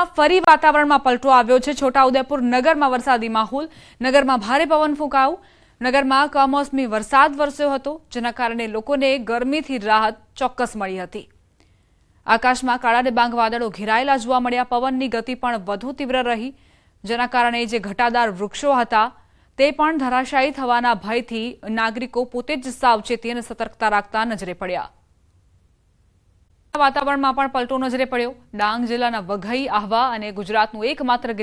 જિલ્લામાં ફરી વાતાવરણમાં પલટો આવ્યો છે। છોટાઉદેપુર નગરમાં વરસાદી માહોલ, નગરમાં ભારે પવન ફૂંકાયો, નગરમાં કમોસમી વરસાદ વરસ્યો હતો, જેના કારણે લોકોને ગરમીથી રાહત ચોક્કસ મળી હતી। આકાશમાં કાળા ડિબાંગ વાદળો ઘેરાયેલા જોવા મળ્યા, પવનની ગતિ પણ વધુ તીવ્ર રહી, જેના કારણે જે ઘટાદાર વૃક્ષો હતા તે પણ ધરાશાયી થવાના ભયથી નાગરિકો પોતે જ સાવચેતી અને સતર્કતા રાખતા નજરે પડ્યા। વાતાવરણમાં પણ પલટો નજરે પડ્યો। ડાંગ જિલ્લાના વઘઈ, આહવા અને ગુજરાતનું એકમાત્ર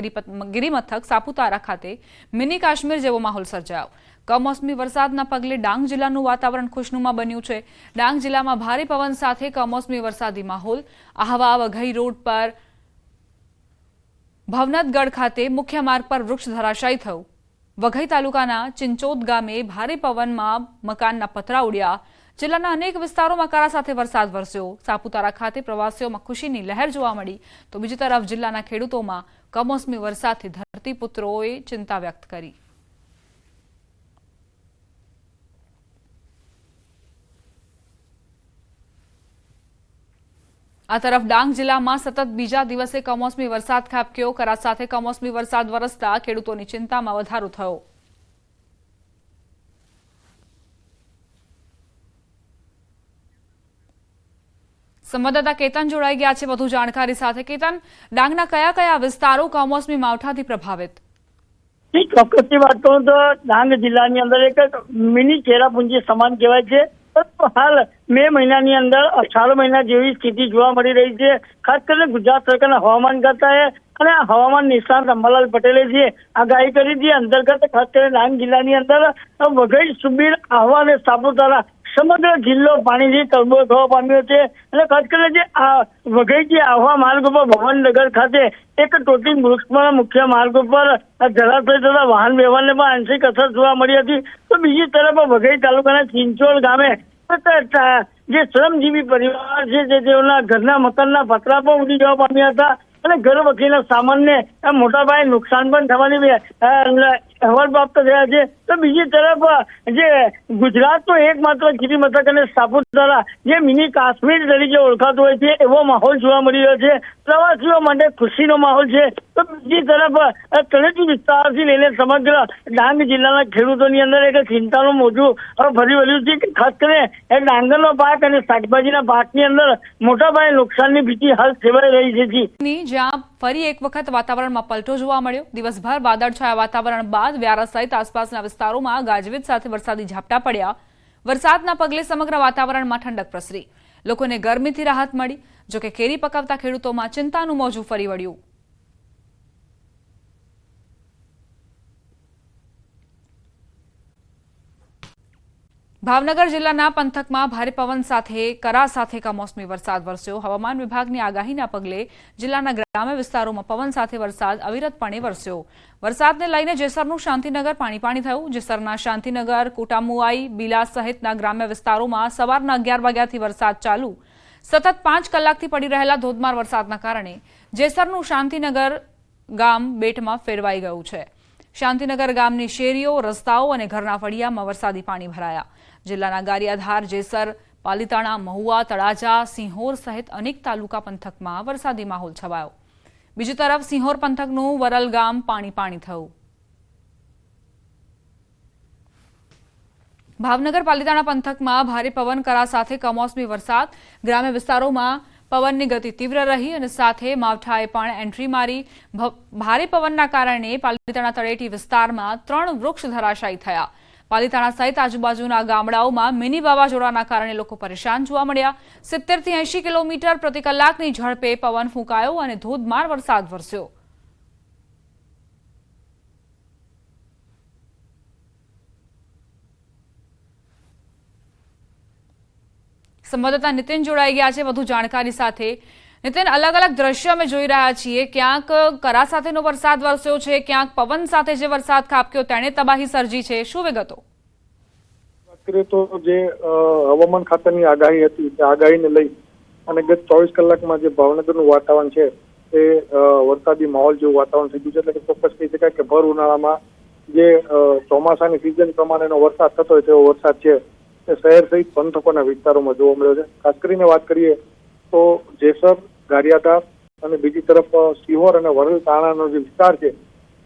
ગિરિમથક સાપુતારા ખાતે મિની કાશ્મીર જેવો માહોલ સર્જાયો। કમોસમી વરસાદના પગલે ડાંગ જિલ્લાનું વાતાવરણ ખુશનુમા બન્યું છે। ડાંગ જિલ્લામાં ભારે પવન સાથે કમોસમી વરસાદી માહોલ। આહવા વઘઈ રોડ પર ભવનતગઢ ખાતે મુખ્ય માર્ગ પર વૃક્ષ ધરાશાયી થયું। વઘઈ તાલુકાના ચિંચોદ ગામે ભારે પવનમાં મકાનના પતરા ઉડ્યા। જિલ્લાના અનેક વિસ્તારોમાં કરા સાથે વરસાદ વરસ્યો। સાપુતારા ખાતે પ્રવાસીઓમાં ખુશીની લહેર જોવા મળી, તો બીજી તરફ જિલ્લાના ખેડૂતોમાં કમોસમી વરસાદથી ધરતીપુત્રોએ ચિંતા વ્યક્ત કરી। આ તરફ ડાંગ જિલ્લામાં સતત બીજા દિવસે કમોસમી વરસાદ ખાબક્યો। કરા સાથે કમોસમી વરસાદ વરસતા ખેડૂતોની ચિંતામાં વધારો થયો। સંવાદદાતા કેતન જોડાઈ ગયા છે વધુ જાણકારી સાથે। કેતન, ડાંગના કયા કયા વિસ્તારો કમોસમી માવઠાથી પ્રભાવિત? ચોક્કસની વાત કરું તો ડાંગ જિલ્લાની અંદર એક મિની ચેરાપુંજી સમાન કહેવાય છે। હાલ મે મહિનાની અંદર અષાઢ મહિના જેવી સ્થિતિ જોવા મળી રહી છે। ખાસ કરીને ગુજરાત સરકારના હવામાન ખાતાએ અને હવામાન નિષ્ણાત અંબાલાલ પટેલે જે આગાહી કરી હતી અંતર્ગત ખાસ કરીને ડાંગ જિલ્લાની અંદર વઘઈ, સુબીર, આહવા અને સાપુતારા સમગ્ર જિલ્લો પાણીથી તરબોળ થવા પામ્યો છે। અને ખાસ કરીને જે આ વઘઈથી આહવા માર્ગ ઉપર ભવનનગર ખાતે એક ટોટિંગ વૃક્ષના મુખ્ય માર્ગ ઉપર જળાશય તથા વાહન વ્યવહારને પણ આંશિક અસર જોવા મળી હતી। તો બીજી તરફ વઘઈ તાલુકાના ચિંચોડ ગામે જે શ્રમજીવી પરિવાર છે તેઓના ઘરના મકાનના પતરા પણ ઉડી જવા પામ્યા હતા અને ઘર વકીલના સામાનને મોટા પાયે નુકસાન પણ થવાની અહેવાલ પ્રાપ્ત થયા છે। તો બીજી તરફ જે ગુજરાતનો એકમાત્ર ગિરિમથક અને સાપુતારા જે મિની કાશ્મીર તરીકે ઓળખાતો હોય છે એવો માહોલ જોવા મળી રહ્યો છે। પ્રવાસીઓ માટે ખુશીનો માહોલ છે। તો બીજી તરફ તળેટી વિસ્તારથી લઈને સમગ્ર ડાંગ જિલ્લાના ખેડૂતોની અંદર એક ચિંતાનું મોજું ફરી વળ્યું છે કે ખાસ કરીને ડાંગરનો પાક અને શાકભાજીના પાકની અંદર મોટા પાયે નુકસાનની ભીતિ હાલ સેવાઈ રહી છે। જ્યાં ફરી એક વખત વાતાવરણમાં પલટો જોવા મળ્યો। દિવસભર વાદળછાયા વાતાવરણ બાદ વ્યારા સહિત આસપાસના વિસ્તારોમાં ગાજવીજ સાથે વરસાદી ઝાપટા પડ્યા। વરસાદના પગલે સમગ્ર વાતાવરણમાં ઠંડક પ્રસરી, લોકોને ગરમીથી રાહત મળી। જોકે કેરી પકાવતા ખેડૂતોમાં ચિંતાનું મોજું ફરી વળ્યું। ભાવનગર જિલ્લાના પંથકમાં ભારે પવન સાથે કરા સાથે કમોસમી વરસાદ વરસ્યો। હવામાન વિભાગની આગાહીના પગલે જિલ્લાના ગ્રામ્ય વિસ્તારોમાં પવન સાથે વરસાદ અવિરતપણે વરસ્યો। વરસાદને લઈને જેસરનું શાંતિનગર પાણી થયું। જેસરના શાંતિનગર, કોટામુઆઈ, બીલા સહિતના ગ્રામ્ય વિસ્તારોમાં સવારના 11 વાગ્યાથી વરસાદ ચાલુ। સતત 5 કલાકથી પડી રહેલા ધોધમાર વરસાદના કારણે જેસરનું શાંતિનગર ગામ બેટમાં ફેરવાઈ ગયું છે। શાંતિનગર ગામની શેરીઓ, રસ્તાઓ અને ઘરના ફળિયામાં વરસાદી પાણી ભરાયા। જિલ્લાના ગારિયાધાર, જેસર, પાલીતાણા, મહુવા, તળાજા, સિંહોર સહિત અનેક તાલુકા પંથકમાં વરસાદી માહોલ છવાયો। બીજી તરફ સિંહોર પંથકનું વરલ ગામ પાણી થયું। ભાવનગર પાલીતાણા પંથકમાં ભારે પવન, કરા સાથે કમોસમી વરસાદ। ગ્રામ્ય વિસ્તારોમાં પવનની ગતિ તીવ્ર રહી અને સાથે માવઠાએ પણ એન્ટ્રી મારી। ભારે પવનના કારણે પાલીતાણા તળેટી વિસ્તારમાં 3 વૃક્ષ ધરાશાયી થયા। પાલીતાણા સહિત આજુબાજુના ગામડાઓમાં મિની વાવાઝોડાના કારણે લોકો પરેશાન જોવા મળ્યા। 70 થી 80 કિલોમીટર પ્રતિ કલાકની ઝડપે પવન ફૂંકાયો અને ધોધમાર વરસાદ વરસ્યો। સંવાદદાતા નીતિન જોડાઈ ગયા છે વધુ જાણકારી સાથે। નીતિન, અલગ અલગ દ્રશ્ય અમે જોઈ રહ્યા છીએ। ક્યાંક કરા સાથેનો વરસાદ વરસ્યો છે, ક્યાંક પવન સાથે જે વરસાદ ખાબક્યો તેણે તબાહી સર્જી છે, શું વિગતો? વાત કરીએ તો જે હવામાન ખાતાની આગાહી હતી તે આગાહીને લઈ અને ગત 24 કલાકમાં જે ભાવનગરનું વાતાવરણ છે તે વરસાદી માહોલ જેવું વાતાવરણ થઈ ગયું છે। એટલે કે ચોક્કસ કહી શકાય કે ભર ઉનાળામાં જે ચોમાસાની સિઝન પ્રમાણેનો વરસાદ થતો હોય તેવો વરસાદ છે તે શહેર સહિત પંથકોના વિસ્તારોમાં જોવા મળ્યો છે। ખાસ કરીને વાત કરીએ તો જેસર, ગારિયાધાર, અને બીજી તરફ સિહોર અને વરલ તાણાનો જે વિસ્તાર છે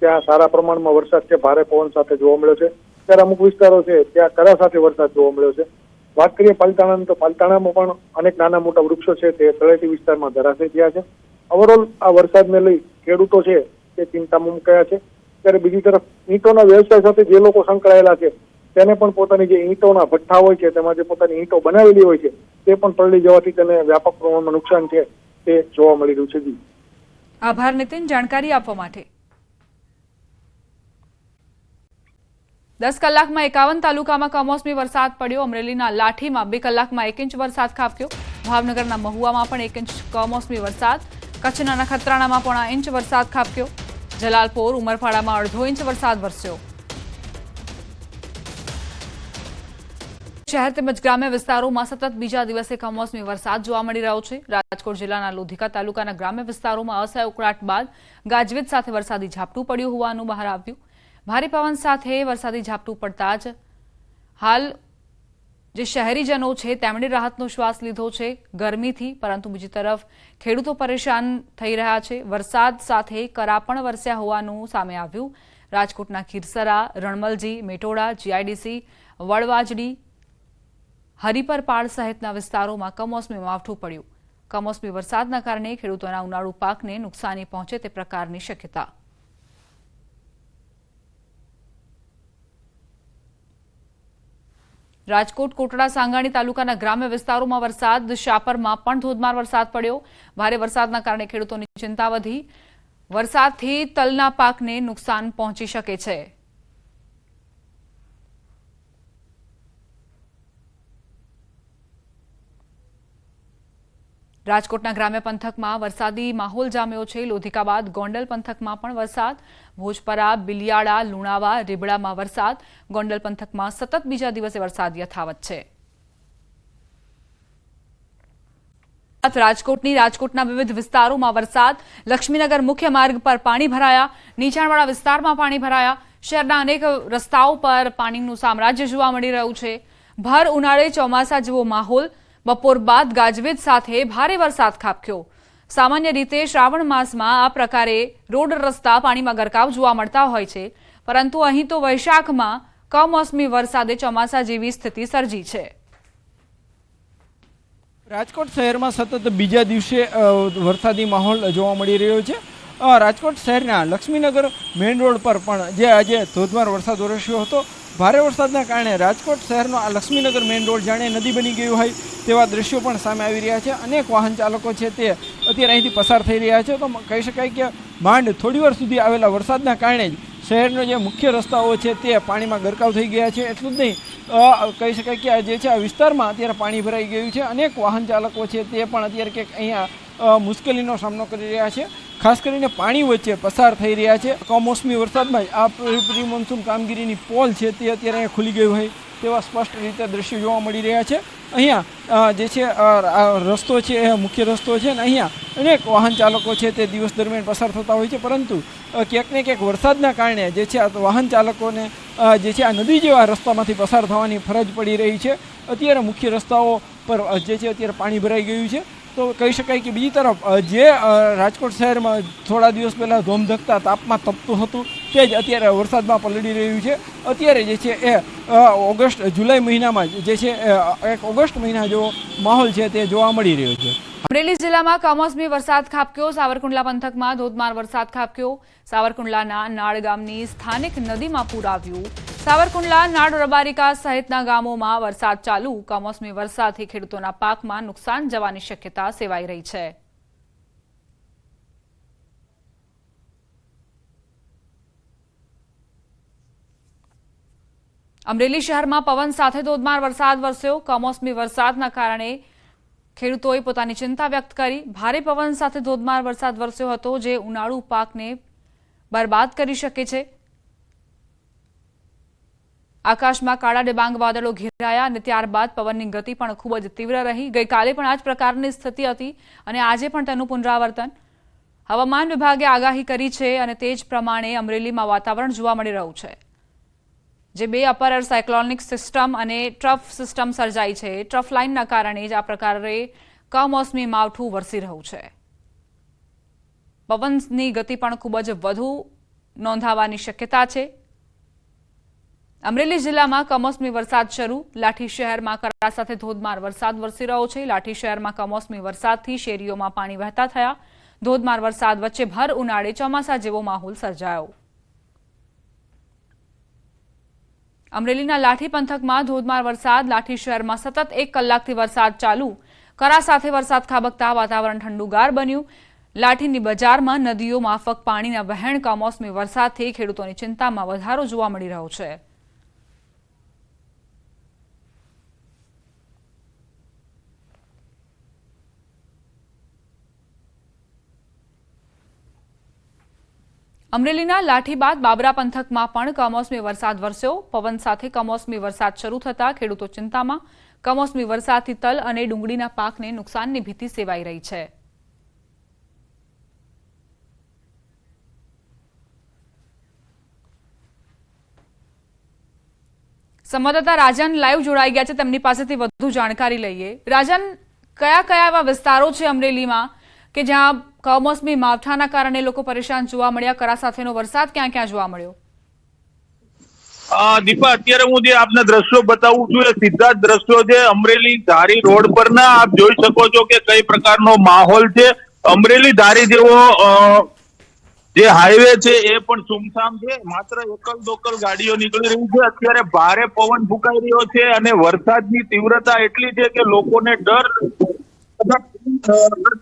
ત્યાં સારા પ્રમાણમાં વરસાદ છે, ભારે પવન સાથે જોવા મળ્યો છે. ત્યારે અમુક વિસ્તારો છે ત્યાં કરા સાથે વરસાદ જોવા મળ્યો છે. વાત કરીએ પાલિતાણાની તો પાલિતાણામાં પણ અનેક નાના મોટા વૃક્ષો છે તે તળેટી વિસ્તારમાં ધરાશયી થયા છે. ઓવરઓલ આ વરસાદને લઈ ખેડૂતો છે તે ચિંતામાં મુકાયા છે. ત્યારે બીજી તરફ ઈંટોના વ્યવસાય સાથે જે લોકો સંકળાયેલા છે તેને પણ પોતાની જે ઈંટોના ભઠ્ઠા હોય છે તેમાં જે પોતાની ઈંટો બનાવેલી હોય છે તે પણ પલળી જવાથી તેને વ્યાપક પ્રમાણમાં નુકસાન છે તે જોવા મળી રહ્યું છે. જી આભાર નીતિન, જાણકારી આપવા માટે. 10 કલાકમાં 51 તાલુકામાં કમોસમી વરસાદ પડ્યો. અમરેલીના લાઠીમાં 2 કલાકમાં 1 ઇંચ વરસાદ ખાબક્યો. ભાવનગરના મહુવામાં પણ 1 ઇંચ કમોસમી વરસાદ. કચ્છના નખત્રાણામાં પોણા ઇંચ વરસાદ ખાબક્યો. જલાલપોર ઉમરપાડામાં 1/2 ઇંચ વરસાદ વરસ્યો. શહેર તેમજ ગ્રામ્ય વિસ્તારોમાં સતત બીજા દિવસે કમોસમી વરસાદ જોવા મળી રહ્યો છે. રાજકોટ જિલ્લાના લોધિકા તાલુકાના ગ્રામ્ય વિસ્તારોમાં અસહ્ય ઉકળાટ બાદ ગાજવીજ સાથે વરસાદી ઝાપટું પડ્યું હોવાનું બહાર આવ્યું. ભારે પવન સાથે વરસાદી ઝાપટું પડતા જ હાલ જે શહેરીજનો છે તેમણે રાહતનો શ્વાસ લીધો છે ગરમીથી, પરંતુ બીજી તરફ ખેડૂતો પરેશાન થઈ રહ્યા છે. વરસાદ સાથે કરા પણ વરસ્યા હોવાનું સામે આવ્યું. રાજકોટના ખીરસરા, રણમલજી, મેટોડા, જીઆઈડીસી, વડવાજડી, હરિપરપાડ સહિતના વિસ્તારોમાં કમોસમી માવઠું પડ્યું. કમોસમી વરસાદના કારણે ખેડૂતોના ઉનાળુ પાકને નુકસાની પહોંચે તે પ્રકારની શક્યતા. રાજકોટ કોટડા સાંગાણી તાલુકાના ગ્રામ્ય વિસ્તારોમાં વરસાદ. શાપરમાં પણ ધોધમાર વરસાદ પડ્યો. ભારે વરસાદના કારણે ખેડૂતોની ચિંતા વધી. વરસાદથી તલના પાકને નુકસાન પહોંચી શકે છે. રાજકોટના ગ્રામ્ય પંથકમાં વરસાદી માહોલ જામ્યો છે. લોધિકા બાદ ગોંડલ પંથકમાં પણ વરસાદ. ભોજપરા, બિલિયાળા, લુણાવા, રીબડામાં વરસાદ. ગોંડલ પંથકમાં સતત બીજા દિવસે વરસાદ યથાવત છે. રાજકોટના વિવિધ વિસ્તારોમાં વરસાદ. લક્ષ્મીનગર મુખ્ય માર્ગ પર પાણી ભરાયા. નીચાણવાળા વિસ્તારમાં પાણી ભરાયા. શહેરના અનેક રસ્તાઓ પર પાણીનું સામ્રાજ્ય જોવા મળી રહ્યું છે. ભર ઉનાળે ચોમાસા જેવો માહોલ. બપોર બાદ ગાજવીજ સાથે ભારે વરસાદ ખાબક્યો. સામાન્ય રીતે શ્રાવણ માસમાં આ પ્રકારે રોડ રસ્તા પાણીમાં ગરકાવ જોવા મળતા હોય છે, પરંતુ અહીં તો વૈશાખમાં કમોસમી વરસાદે ચોમાસા જેવી સ્થિતિ સર્જી છે. રાજકોટ શહેરમાં સતત બીજા દિવસે વરસાદી માહોલ જોવા મળી રહ્યો છે. રાજકોટ શહેરના લક્ષ્મીનગર મેઇન રોડ પર પણ જે આજે ધોધમાર વરસાદ વરસ્યો હતો. ભારે વરસાદના કારણે રાજકોટ શહેરનો આ લક્ષ્મીનગર મેઇન રોડ જાણે નદી બની ગયું હોય તેવા દ્રશ્યો પણ સામે આવી રહ્યા છે. અનેક વાહન ચાલકો છે તે અત્યારે અહીંથી પસાર થઈ રહ્યા છે. તો કહી શકાય કે માંડ થોડી વાર સુધી આવેલા વરસાદના કારણે જ શહેરનો જે મુખ્ય રસ્તાઓ છે તે પાણીમાં ગરકાવ થઈ ગયા છે. એટલું જ નહીં, કહી શકાય કે આ જે છે આ વિસ્તારમાં અત્યારે પાણી ભરાઈ ગયું છે. અનેક વાહન ચાલકો છે તે પણ અત્યારે કંઈક અહીંયા મુશ્કેલીનો સામનો કરી રહ્યા છે. ખાસ કરીને પાણી વચ્ચે પસાર થઈ રહ્યા છે. કમોસમી વરસાદમાં આ પ્રી મોન્સૂન કામગીરીની પોલ છે તે અત્યારે અહીંયા ખુલી ગઈ હોય તેવા સ્પષ્ટ રીતે દ્રશ્યો જોવા મળી રહ્યા છે. અહીંયા જે છે રસ્તો છે એ મુખ્ય રસ્તો છે, અને અહીંયા અનેક વાહન ચાલકો છે તે દિવસ દરમિયાન પસાર થતા હોય છે, પરંતુ ક્યાંક ને ક્યાંક વરસાદના કારણે જે છે આ વાહન ચાલકોને જે છે આ નદી જેવા રસ્તામાંથી પસાર થવાની ફરજ પડી રહી છે. અત્યારે મુખ્ય રસ્તાઓ પર જે છે અત્યારે પાણી ભરાઈ ગયું છે. તો કહી શકાય કે બીજી તરફ જે રાજકોટ શહેરમાં થોડા દિવસ પહેલાં ધોમધકતા તાપમાં તપતું હતું તે જ અત્યારે વરસાદમાં પલળી રહ્યું છે. અત્યારે જે છે એ જુલાઈ મહિનામાં જે છે એક ઓગસ્ટ મહિના જેવો માહોલ છે તે જોવા મળી રહ્યો છે. અમરેલી જિલ્લામાં કમોસમી વરસાદ ખાબક્યો. સાવરકુંડલા પંથકમાં ધોધમાર વરસાદ ખાબક્યો. સાવરકુંડલાના નાળ ગામની સ્થાનિક નદીમાં પૂર આવ્યું. સાવરકુંડલા, નાડ, રબારિકા સહિતના ગામોમાં વરસાદ ચાલુ. કમોસમી વરસાદથી ખેડૂતોના પાકમાં નુકસાન જવાની શક્યતા સેવાઈ રહી છે. અમરેલી શહેરમાં પવન સાથે ધોધમાર વરસાદ વરસ્યો. કમોસમી વરસાદના કારણે ખેડૂતોએ પોતાની ચિંતા વ્યક્ત કરી. ભારે પવન સાથે ધોધમાર વરસાદ વરસ્યો હતો, જે ઉનાળુ પાકને બરબાદ કરી શકે છે. આકાશમાં કાળા ડિબાંગ વાદળો ઘેરાયા અને ત્યારબાદ પવનની ગતિ પણ ખૂબ જ તીવ્ર રહી. ગઈકાલે પણ આ જ પ્રકારની સ્થિતિ હતી અને આજે પણ તેનું પુનરાવર્તન હવામાન વિભાગે આગાહી કરી છે, અને તે જ પ્રમાણે અમરેલીમાં વાતાવરણ જોવા મળી રહ્યું છે. જે બે અપર એર સાયક્લોનિક સિસ્ટમ અને ટ્રફ સિસ્ટમ સર્જાઈ છે, ટ્રફ લાઇનના કારણે જ આ પ્રકારે કમોસમી માવઠું વરસી રહ્યું છે. પવનની ગતિ પણ ખૂબ જ વધુ નોંધાવાની શક્યતા છે। અમરેલી જિલ્લામાં કમોસમી વરસાદ શરૂ। લાઠી શહેરમાં કરા સાથે ધોધમાર વરસાદ વરસી રહ્યો છે। લાઠી શહેરમાં કમોસમી વરસાદથી શેરીઓમાં પાણી વહેતા થયા। ધોધમાર વરસાદ વચ્ચે ભર ઉનાળે ચોમાસા જેવો માહોલ સર્જાયો। અમરેલીના લાઠી પંથકમાં ધોધમાર વરસાદ। લાઠી શહેરમાં સતત 1 કલાકથી વરસાદ ચાલુ। કરા સાથે વરસાદ ખાબકતા વાતાવરણ ઠંડુગાર બન્યું। લાઠીની બજારમાં નદીઓ માફક પાણીના વહેણ કમોસમી વરસાદથી ખેડૂતોની ચિંતામાં વધારો જોવા મળી રહ્યો છે। અમરેલીના લાઠી બાદ બાબરા પંથકમાં પણ કમોસમી વરસાદ વરસ્યો। પવન સાથે કમોસમી વરસાદ શરૂ થતા ખેડૂતો ચિંતામાં। કમોસમી વરસાદથી તલ અને ડુંગળીના પાકને નુકસાનની ભીતિ સેવાઈ રહી છે। સંવાદદાતા રાજન લાઈવ જોડાઈ ગયા છે, તેમની પાસેથી વધુ જાણકારી લઈએ। રાજન, કયા કયા એવા વિસ્તારો છે અમરેલીમાં કે જ્યાં કમોસમી માવઠાના કારણે લોકો પરેશાન જોવા મળ્યા? કરા સાથેનો વરસાદ ક્યાં ક્યાં જોવા મળ્યો? દીપા, અત્યારે હું જે આપને દ્રશ્યો બતાવું છું એ સીધા જ દ્રશ્યો છે અમરેલી ધારી રોડ પરના। આપ જોઈ શકો છો કે કઈ પ્રકારનો માહોલ છે। અમરેલી ધારી જેવો જે હાઈવે છે એ પણ સુમસામ છે। માત્ર એકલ દોકલ ગાડીઓ નીકળી રહી છે। અત્યારે ભારે પવન ફૂંકાઈ રહ્યો છે અને વરસાદની તીવ્રતા એટલી છે કે લોકોને ડર।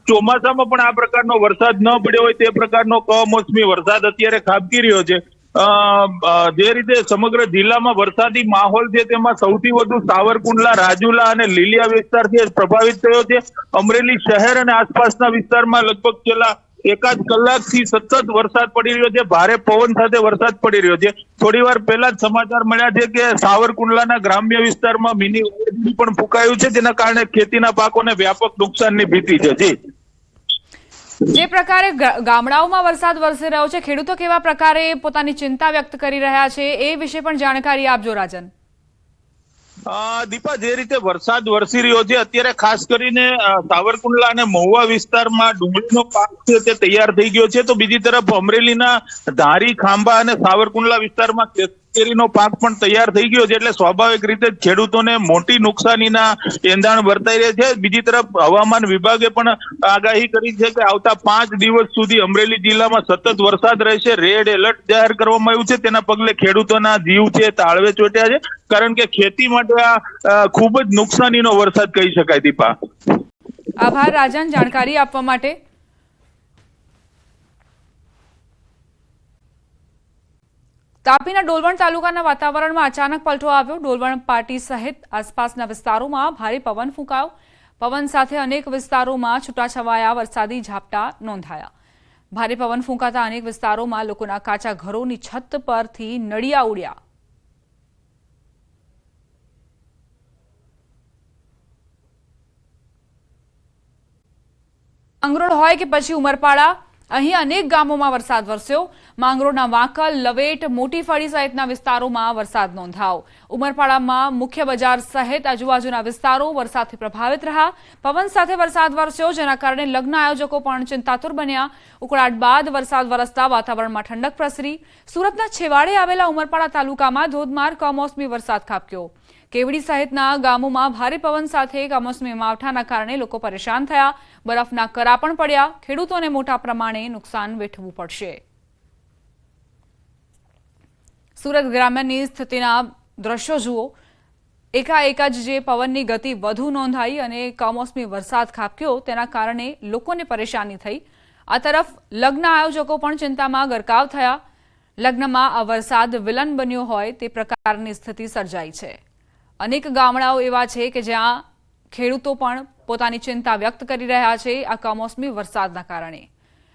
ચોમાસામાં પણ આ પ્રકારનો વરસાદ ન પડ્યો હોય તે પ્રકારનો કમોસમી વરસાદ અત્યારે ખાબકી રહ્યો છે। જે રીતે સમગ્ર જિલ્લામાં વરસાદી માહોલ છે તેમાં સૌથી વધુ સાવરકુંડલા, રાજુલા અને લીલિયા વિસ્તારથી પ્રભાવિત થયો છે। અમરેલી શહેર અને આસપાસના વિસ્તારમાં લગભગ છેલ્લા એકાદ કલાકથી સતત વરસાદ પડી રહ્યો છે। ભારે પવન સાથે વરસાદ પડી રહ્યો છે। થોડી વાર પહેલા જ સમાચાર મળ્યા છે કે સાવરકુંડલાના ગ્રામ્ય વિસ્તારમાં મિની વાવાઝોડું પણ ફૂંકાયું છે, જેના કારણે ખેતીના પાકોને વ્યાપક નુકસાનની ભીતિ છે। જી, જે પ્રકારે ગામડાઓમાં વરસાદ વરસી રહ્યો છે, ખેડૂતો કેવા પ્રકારે પોતાની ચિંતા વ્યક્ત કરી રહ્યા છે એ વિશે પણ જાણકારી આપજો રાજન। દીપા, જે રીતે વરસાદ વરસી રહ્યો છે અત્યારે ખાસ કરીને સાવરકુંડલા અને મહુવા વિસ્તારમાં ડુંગળીનો પાક છે તે તૈયાર થઈ ગયો છે, તો બીજી તરફ અમરેલીના ધારી, ખાંભા અને સાવરકુંડલા વિસ્તારમાં કેરીનો પાક પણ તૈયાર થઈ ગયો છે। એટલે સ્વાભાવિક રીતે ખેડૂતોને મોટી નુકસાનીના એંધાણ વર્તાઈ રહ્યા છે। બીજી તરફ હવામાન વિભાગે પણ આગાહી કરી છે કે આવતા 5 દિવસ સુધી અમરેલી જિલ્લામાં સતત વરસાદ રહેશે। રેડ એલર્ટ જાહેર કરવામાં આવ્યું છે। તેના પગલે ખેડૂતોના જીવ છે તાળવે ચોટ્યા છે, કારણ કે ખેતી માટે આ ખૂબ જ નુકસાનીનો વરસાદ કહી શકાય। દીપા, આભાર રાજન જાણકારી આપવા માટે। તાપીના ડોલવણ તાલુકાના વાતાવરણમાં અચાનક પલટો આવ્યો। ડોલવણ પાટી સહિત આસપાસના વિસ્તારોમાં ભારે પવન ફૂંકાયો। પવન સાથે અનેક વિસ્તારોમાં છૂટાછવાયા વરસાદી ઝાપટા નોંધાયા। ભારે પવન ફૂંકાતા અનેક વિસ્તારોમાં લોકોના કાચા ઘરોની છત પરથી નળિયા ઉડ્યા। માંગરોળ હોય કે પછી ઉમરપાડા, અહીં અનેક ગામોમાં વરસાદ વરસ્યો। માંગરોળના વાંકલ, લવેટ, મોટી ફળી સહિતના વિસ્તારોમાં વરસાદ નોંધાયો। ઉમરપાડામાં મુખ્ય બજાર સહિત આજુબાજુના વિસ્તારો વરસાદથી પ્રભાવિત રહ્યા। પવન સાથે વરસાદ વરસ્યો, જેના કારણે લગ્ન આયોજકો પણ ચિંતાતુર બન્યા। ઉકળાટ બાદ વરસાદ વરસતા વાતાવરણમાં ઠંડક પ્રસરી। સુરતના છેવાડે આવેલા ઉમરપાડા તાલુકામાં ધોધમાર કમોસમી વરસાદ ખાબક્યો। કેવડી સહિતના ગામોમાં ભારે પવન સાથે કમોસમી માવઠાના કારણે લોકો પરેશાન થયા। બરફના કરા પણ પડ્યા। ખેડૂતોને મોટા પ્રમાણે નુકસાન વેઠવું પડશે। સુરત ગ્રામ્યની સ્થિતિના દ્રશ્યો જુઓ। એકાએક જ જે પવનની ગતિ વધુ નોંધાઈ અને કમોસમી વરસાદ ખાબક્યો, તેના કારણે લોકોને પરેશાની થઈ। આ તરફ લગ્ન આયોજકો પણ ચિંતામાં ગરકાવ થયા। લગ્નમાં આ વરસાદ વિલન બન્યો હોય તે પ્રકારની સ્થિતિ સર્જાઈ છે। અનેક ગામડાઓ એવા છે કે જ્યાં ખેડૂતો પણ પોતાની ચિંતા વ્યક્ત કરી રહ્યા છે આ કમોસમી વરસાદના કારણે।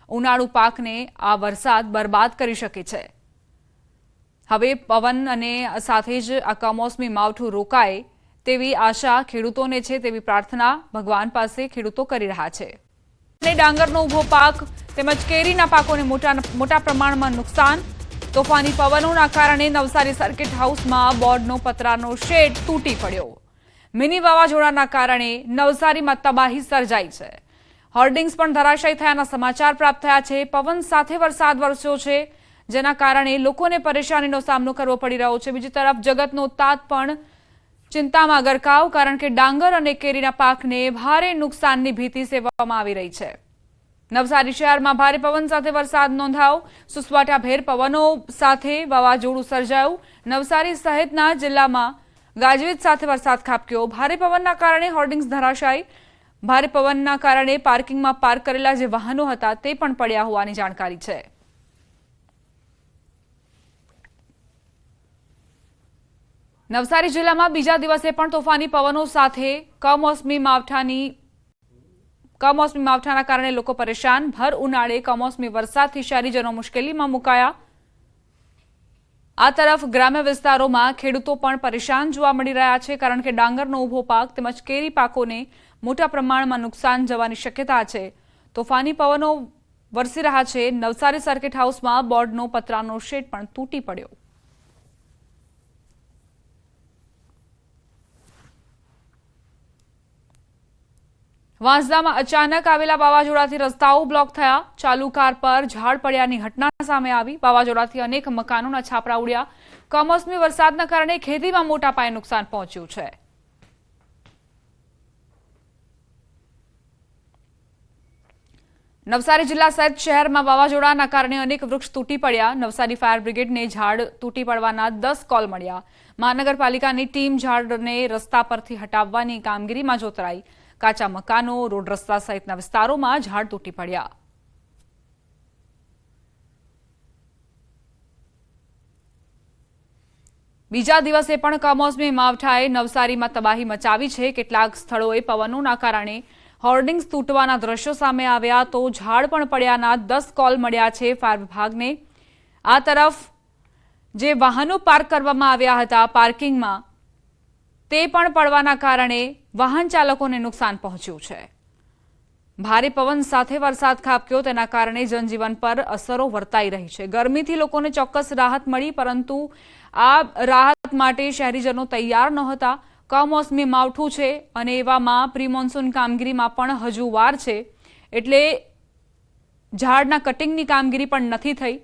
ઉનાળુ પાકને આ વરસાદ બરબાદ કરી શકે છે। હવે પવન અને સાથે જ આ કમોસમી માવઠું રોકાય તેવી આશા ખેડૂતોને છે, તેવી પ્રાર્થના ભગવાન પાસે ખેડૂતો કરી રહ્યા છે। ડાંગરનો ઊભો પાક તેમજ કેરીના પાકોને મોટા પ્રમાણમાં નુકસાન। તોફાની પવનોના કારણે નવસારી સર્કિટ હાઉસમાં બોર્ડનો પતરાનો શેડ તૂટી પડ્યો। મિની વાવાઝોડાના કારણે નવસારીમાં તબાહી સર્જાઈ છે। હોર્ડિંગ્સ પણ ધરાશાયી થયાના સમાચાર પ્રાપ્ત થયા છે. પવન સાથે વરસાદ વરસ્યો છે, જેના કારણે લોકોને પરેશાનીનો સામનો કરવો પડી રહ્યો છે. બીજી તરફ જગતનો તાત પણ ચિંતામાં ગરકાવ, કારણ કે ડાંગર અને કેરીના પાકને ભારે નુકસાનની ભીતિ સેવવામાં આવી રહી છે. નવસારી શહેરમાં ભારે પવન સાથે વરસાદ નોંધાયો. સુસવાટાભેર પવનો સાથે વાવાઝોડું સર્જાયું. નવસારી સહિતના જિલ્લામાં ગાજવીજ સાથે વરસાદ ખાબક્યો. ભારે પવનના કારણે હોર્ડિંગ્સ ધરાશાયી. ભારે પવનના કારણે પાર્કિંગમાં પાર્ક કરેલા જે વાહનો હતા તે પણ પડ્યા હોવાની જાણકારી છે. નવસારી જિલ્લામાં બીજા દિવસે પણ તોફાની પવનો સાથે કમોસમી માવઠાના કારણે લોકો પરેશાન. ભર ઉનાળે કમોસમી વરસાદથી શહેરીજનો મુશ્કેલીમાં મુકાયા. આ તરફ ગ્રામ્ય વિસ્તારોમાં ખેડૂતો પણ પરેશાન જોવા મળી રહ્યા છે, કારણ કે ડાંગરનો ઊભો પાક તેમજ કેરી પાકોને મોટા પ્રમાણમાં નુકસાન જવાની શક્યતા છે. તોફાની પવનો વરસી રહ્યા છે. નવસારી સર્કિટ હાઉસમાં બોર્ડનો પતરાનો શેડ પણ તૂટી પડ્યો. વાંસદામાં અચાનક આવેલા વાવાઝોડાથી રસ્તાઓ બ્લોક થયા. ચાલુ કાર પર ઝાડ પડ્યાની ઘટના સામે આવી. વાવાઝોડાથી અનેક મકાનોના છાપરા ઉડ્યા. કમોસમી વરસાદના કારણે ખેતીમાં મોટા પાયે નુકસાન પહોંચ્યું છે. નવસારી જિલ્લા સહિત શહેરમાં વાવાઝોડાના કારણે અનેક વૃક્ષ તૂટી પડ્યા. નવસારી ફાયર બ્રિગેડને ઝાડ તૂટી પડવાના 10 કોલ મળ્યા. મહાનગરપાલિકાની ટીમ ઝાડને રસ્તા પરથી હટાવવાની કામગીરીમાં જોતરાઈ. કાચા મકાનો, રોડ રસ્તા સહિતના વિસ્તારોમાં ઝાડ તૂટી પડ્યા. બીજા દિવસે પણ કમોસમી માવઠાએ નવસારીમાં તબાહી મચાવી છે. કેટલાક સ્થળોએ પવનોના કારણે હોર્ડિંગ્સ તૂટવાના દ્રશ્યો સામે આવ્યા, તો ઝાડ પણ પડ્યાના 10 કોલ મળ્યા છે ફાયર વિભાગને. આ તરફ જે વાહનો પાર્ક કરવામાં આવ્યા હતા પાર્કિંગમાં, તે પણ પડવાના કારણે વાહન ચાલકોને નુકસાન પહોંચ્યું છે. ભારે પવન સાથે વરસાદ ખાબક્યો, તેના કારણે જનજીવન પર અસરો વર્તાઈ રહી છે. ગરમીથી લોકોને ચોક્કસ રાહત મળી, પરંતુ આ રાહત માટે શહેરીજનો તૈયાર નહોતા. કમોસમી માવઠું છે અને એવામાં પ્રી મોન્સૂન કામગીરીમાં પણ હજુ વાર છે, એટલે ઝાડના કટિંગની કામગીરી પણ નથી થઈ.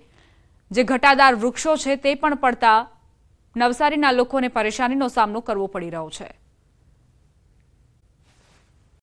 જે ઘટાદાર વૃક્ષો છે તે પણ પડતા નવસારીના લોકોને પરેશાનીનો સામનો કરવો પડી રહ્યો છે.